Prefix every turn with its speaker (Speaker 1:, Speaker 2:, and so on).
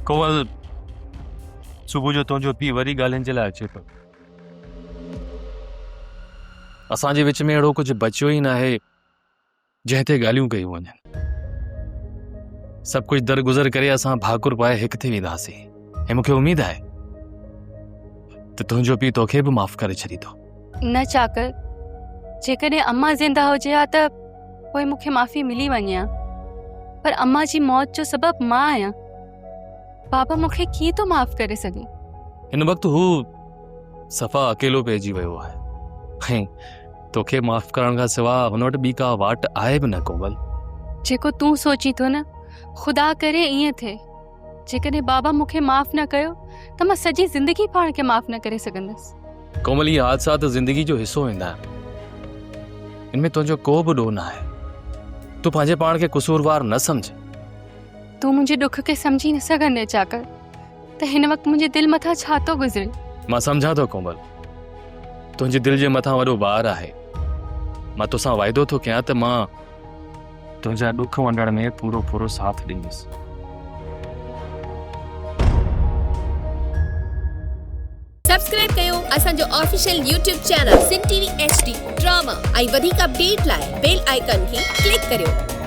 Speaker 1: कोमल सुबुह जो तुंहिंजो पीउ वरी ॻाल्हियुनि जे लाइ अचे थो। असांजे विच में अहिड़ो कुझु बचियो ई न आहे जंहिं ते ॻाल्हियूं कयूं वञनि। सभु कुझु दरगुज़र करे असां भाकुर पाए हिकु थी वेंदासीं ऐं मूंखे उमेद आहे त तुंहिंजो पीउ तोखे बि माफ़ करे छॾींदो।
Speaker 2: न चाकर, जेकॾहिं अम्मा ज़िंदा हुजे हा त पोइ मूंखे माफ़ी मिली वञे हा, पर अम्मा जी मौत जो सबबु मां आहियां। बाबा मूंखे कीअं थो माफ़ करे सघे?
Speaker 1: हिन वक़्तु हू सफ़ा अकेलो पइजी वियो आहे ऐं तोखे माफ़ करण खां सवाइ हुन वटि ॿी का वाट आहे बि न कोमल।
Speaker 2: जेको तूं सोची थो न, ख़ुदा करे ईअं थिए। जेकॾहिं बाबा मूंखे माफ़ न कयो त मां सॼी ज़िंदगी पाण खे माफ़ न करे सघंदसि।
Speaker 1: कोमल, इहे हादसा त ज़िंदगी जो हिसो वेंदा आहिनि, इनमें तुंहिंजो को बि ॾोह न आहे। तूं पंहिंजे पाण खे कसूरवार न समझ।
Speaker 2: तूं मुंहिंजे दुख खे सम्झी न सघंदे चाकर, त हिन वक़्तु मुंहिंजे दिलि मथां छा थो गुज़रे।
Speaker 1: मां सम्झां थो कोमल, तुंहिंजे दिलि जे मथां वॾो भार आहे। मां तोसां वाइदो थो कयां त मां तुंहिंजा ॾुख वंडण में पूरो पूरो साथ ॾींदुसि।
Speaker 3: सब्सक्राइब कयो असांजो official YouTube channel Sindh TV HD drama ऐं वधीक अपडेट लाइ बेल आइकन खे क्लिक करियो।